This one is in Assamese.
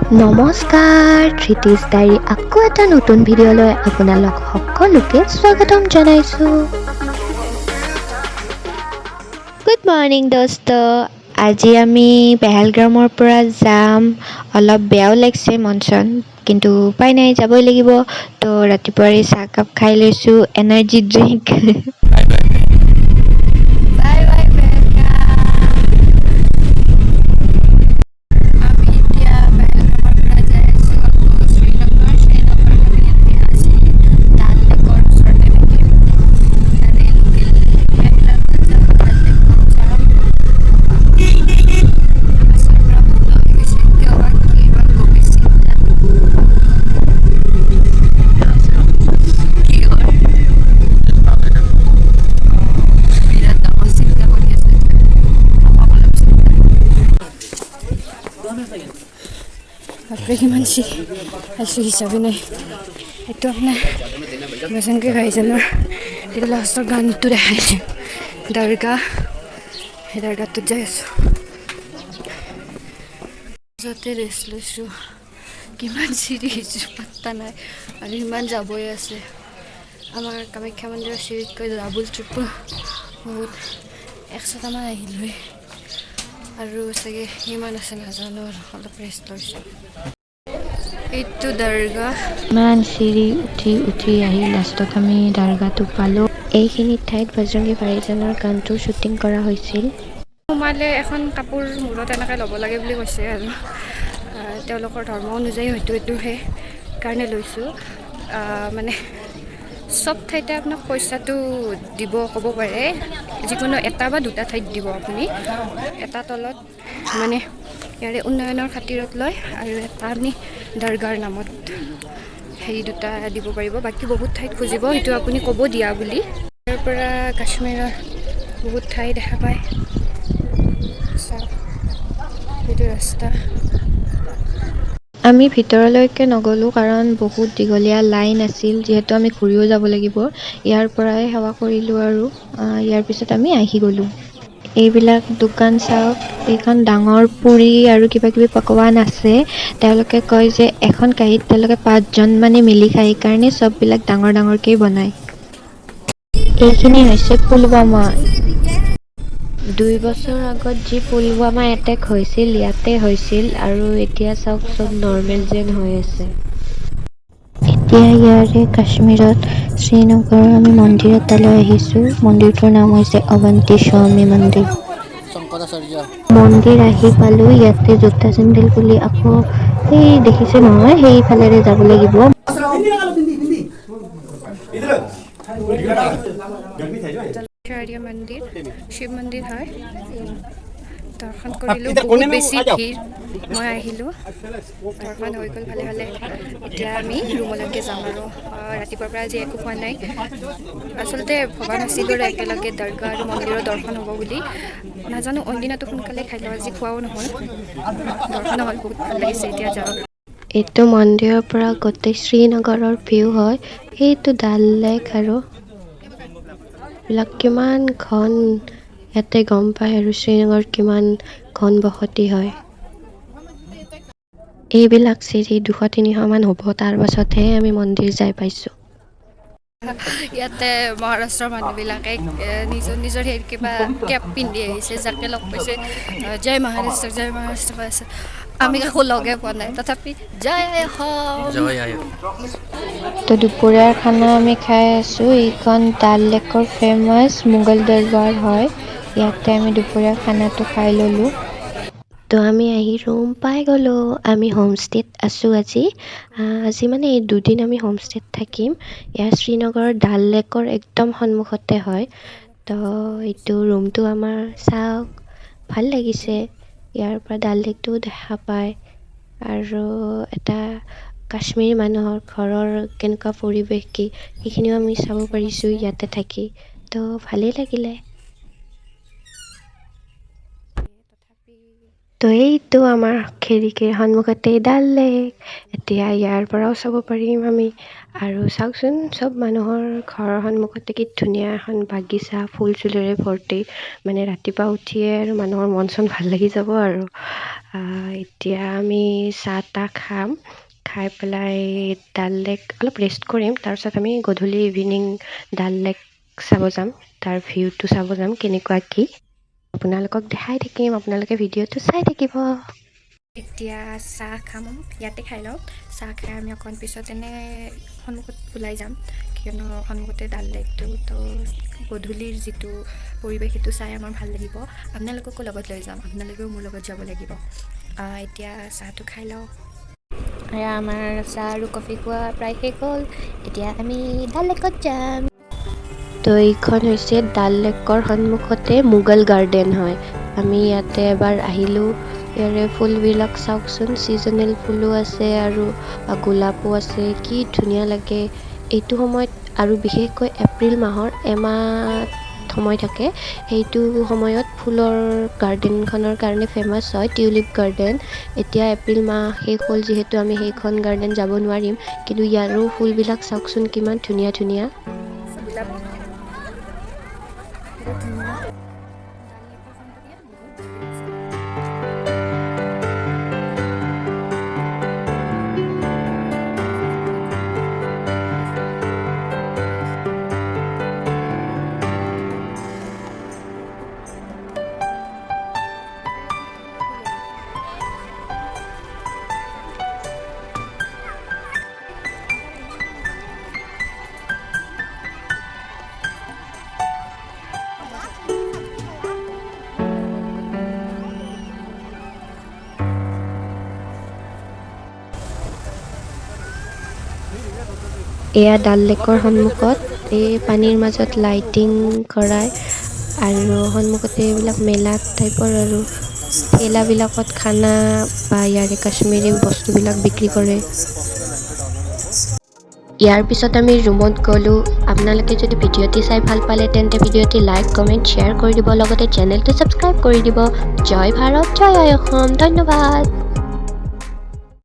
নমস্কাৰ ধৃতি's ডায়েৰী আকৌ এটা নতুন ভিডিঅ'লৈ আপোনালোক সকলোকে স্বাগতম জনাইছোঁ। গুড মৰ্ণিং দোস্ত, আজি আমি পেহেলগ্ৰামৰ পৰা যাম। অলপ বেয়াও লাগিছে মন চন, কিন্তু উপায় নাই, যাবই লাগিব। তো ৰাতিপুৱাৰে চাহকাপ খাই লৈছোঁ, এনাৰ্জি ড্ৰিংক। বাপৰে কিমান খাইছোঁ হিচাপে নাই। সেইটো আপোনাৰ বেচনকৈ খাইছিলোঁ। সেইটো লাষ্টৰ গানটো দেখাইছে দৰগাহ, সেই দৰগাহটোত যাই আছোঁ। য'তে ৰেষ্ট লৈছোঁ, কিমান চিৰি আহিছোঁ পাত্তা নাই, আৰু ইমান যাবই আছে। আমাৰ কামাখ্যা মন্দিৰৰ চিৰিতকৈ ডাবুল ট্ৰিপল বহুত 100টামান আহিলোঁ, আৰু চাগে কিমান আছে নাজানো, অলপ ৰেষ্ট লৈছোঁ। এইটো দৰগাহ। ইমান চিৰি উঠি আহি লাষ্টত আমি দৰগাহটো পালোঁ। এইখিনি ঠাইত বজৰংগী ভাইজানৰ গানটোৰ শ্বুটিং কৰা হৈছিল। সোমালে এখন কাপোৰ মূৰত এনেকৈ ল'ব লাগে বুলি কৈছে, আৰু তেওঁলোকৰ ধৰ্ম অনুযায়ী হয়তো এইটো সেইকাৰণে লৈছোঁ। মানে চব ঠাইতে আপোনাক পইচাটো দিব ক'ব পাৰে, যিকোনো এটা বা দুটা ঠাইত দিব আপুনি। এটা তলত মানে ইয়াৰে উন্নয়নৰ খাতিৰত লয়, আৰু এটা আপুনি দৰগাৰ নামত দুটা দিব পাৰিব। বাকী বহুত ঠাইত খুজিব, সেইটো আপুনি ক'ব দিয়া বুলি। তাৰ পৰা কাশ্মীৰৰ বহুত ঠাই দেখা পায়। সেইটো ৰাস্তা। আমি ভিতৰলৈকে নগ'লোঁ, কাৰণ বহুত দীঘলীয়া লাইন আছিল। যিহেতু আমি ঘূৰিও যাব লাগিব, ইয়াৰ পৰাই সেৱা কৰিলোঁ, আৰু ইয়াৰ পিছত আমি আহি গ'লোঁ। এইবিলাক দোকান চাওক, এইখন ডাঙৰ পুৰি আৰু কিবা কিবি পকৱান আছে। তেওঁলোকে কয় যে এখন কাঁহীত তেওঁলোকে 5জন মানে মিলি খায়, সেইকাৰণে চববিলাক ডাঙৰ ডাঙৰকেই বনায়। এইখিনি হৈছে পুলৱামা। 2 বছৰ আগত যি পুলৱামা এটেক হৈছিল, ইয়াতে হৈছিল, আৰু এতিয়া চাওক চব নৰ্মেল যেন হৈ আছে। এতিয়া ইয়াৰে কাশ্মীৰত শ্ৰীনগৰৰ আমি মন্দিৰ এটালৈ আহিছোঁ। মন্দিৰটোৰ নাম হৈছে অৱন্তী স্বামী মন্দিৰ। মন্দিৰ আহি পালোঁ। ইয়াতে জোতা চেণ্ডেল খুলি আকৌ সেই দেখিছে নহয়, সেইফালেৰে যাব লাগিব। মন্দিৰ শিৱ মন্দিৰ হয়। দৰ্শন কৰিলোঁ, বহুত বেছি ভিৰ। মই আহিলোঁ, দৰ্শন হৈ গ'ল ভালে ভালে। এতিয়া আমি ৰুমলৈকে যাম, আৰু ৰাতিপুৱাৰ পৰা আজি একো খোৱা নাই। আচলতে ভবা নাছিলোঁ আৰু একেলগে দৰগাহ আৰু মন্দিৰৰ দৰ্শন হ'ব বুলি। নাজানো, অইনদিনাটো সোনকালে খাই লওঁ, আজি খোৱাও নহ'ল, দৰ্শন হ'ল, বহুত ভাল লাগিছে। এতিয়া যাওঁ। এইটো মন্দিৰৰ পৰা গোটেই শ্ৰীনগৰৰ ভিউ হয়। সেইটো ডাল লেক, আৰু এইবিলাক কিমান ঘন, ইয়াতে গম পায় আৰু শ্ৰীনগৰ কিমান ঘন বসতি হয়। এইবিলাক চিৰি 200-300 মান হ'ব, তাৰ পাছতহে আমি মন্দিৰ যাই পাইছোঁ। ইয়াতে মহাৰাষ্ট্ৰৰ মানুহবিলাকে নিজৰ নিজৰ কিবা কেপ পিন্ধি আহিছে, যাকে লগ পাইছে জয় মহাৰাষ্ট্ৰ জয় মহাৰাষ্ট্ৰ কৈ আছে। আমি কাকো লগে পোৱা নাই, তথাপি জয় অসম। তো দুপৰীয়াৰ খানা আমি খাই আছোঁ। এইখন ডাল লেকৰ ফেমাছ মোগল দৰবাৰ হয়। ইয়াতে আমি দুপৰীয়াৰ খানাটো খাই ল'লোঁ। তো আমি আহি ৰুম পাই গ'লোঁ। আমি হোমষ্টেত আছোঁ আজি। মানে এই 2 দিন আমি হোমষ্টেত থাকিম। ইয়াৰ শ্ৰীনগৰৰ ডাল লেকৰ একদম সন্মুখতে হয়। তো এইটো ৰুমটো আমাৰ চাওক, ভাল লাগিছে। ইয়াৰ পৰা ডাল লেকটোও দেখা পায়, আৰু এটা কাশ্মীৰী মানুহৰ ঘৰৰ কেনেকুৱা পৰিৱেশ কি, সেইখিনিও আমি চাব পাৰিছোঁ ইয়াতে থাকি। তো ভালেই লাগিলে। তথাপি তো এইটো আমাৰ খিৰিকীৰ সন্মুখতে ডাল লেক। এতিয়া ইয়াৰ পৰাও চাব পাৰিম আমি। আৰু চাওকচোন, চব মানুহৰ ঘৰৰ সন্মুখতে কি ধুনীয়া এখন বাগিচা, ফুল চুলেৰে ভৰ্তি। মানে ৰাতিপুৱা উঠিয়ে আৰু মানুহৰ মন চন ভাল লাগি যাব আৰু। এতিয়া আমি চাহ তাহ খাম। খাই পেলাই ডাল লেক অলপ ৰেষ্ট কৰিম। তাৰপিছত আমি গধূলি ইভিনিং ডাল লেক চাব যাম। তাৰ ভিউটো চাব যাম কেনেকুৱা কি। আপোনালোকক দেখাই থাকিম, আপোনালোকে ভিডিঅ'টো চাই থাকিব। এতিয়া চাহ খাম, ইয়াতে খাই লওঁ। চাহ খাই আমি অকণ পিছত সন্মুখত ওলাই যাম, কিয়নো সন্মুখতে ডাল লেকটো। তো গধূলিৰ যিটো পৰিৱেশ সেইটো চাই আমাৰ ভাল লাগিব। আপোনালোককো লগত লৈ যাম, আপোনালোকেও মোৰ লগত যাব লাগিব। এতিয়া চাহটো খাই লওঁ। এয়া আমাৰ চাহ আৰু কফি খোৱা প্ৰায় শেষ হ'ল। এতিয়া আমি ডাল লেকত যাম। তো এইখন হৈছে ডাল লেকৰ সন্মুখতে মোগল গাৰ্ডেন হয়। আমি ইয়াতে এবাৰ আহিলোঁ। ইয়াৰে ফুলবিলাক চাওকচোন, ছিজনেল ফুলো আছে আৰু গোলাপো আছে। কি ধুনীয়া লাগে এইটো সময়ত। আৰু বিশেষকৈ এপ্ৰিল মাহৰ এমাহ সময় থাকে, সেইটো সময়ত ফুলৰ গাৰ্ডেনখনৰ কাৰণে ফেমাছ হয়, টিউলিপ গাৰ্ডেন। এতিয়া এপ্ৰিল মাহ শেষ হ'ল যিহেতু আমি সেইখন গাৰ্ডেন যাব নোৱাৰিম, কিন্তু ইয়াৰো ফুলবিলাক চাওকচোন কিমান ধুনীয়া ধুনীয়া। এয়া ডাল লেকৰ সন্মুখত এই পানীৰ মাজত লাইটিং কৰাই, আৰু সন্মুখতে এইবিলাক মেলা টাইপৰ আৰু ঠেলাবিলাকত খানা বা ইয়াৰে কাশ্মীৰী বস্তুবিলাক বিক্ৰী কৰে। ইয়াৰ পিছত আমি ৰুমত গ'লোঁ। আপোনালোকে যদি ভিডিঅ'টি চাই ভাল পালে তেন্তে ভিডিঅ'টি লাইক, কমেণ্ট, শ্বেয়াৰ কৰি দিব, লগতে চেনেলটো ছাবস্ক্ৰাইব কৰি দিব। জয় ভাৰত, জয় অসম, ধন্যবাদ।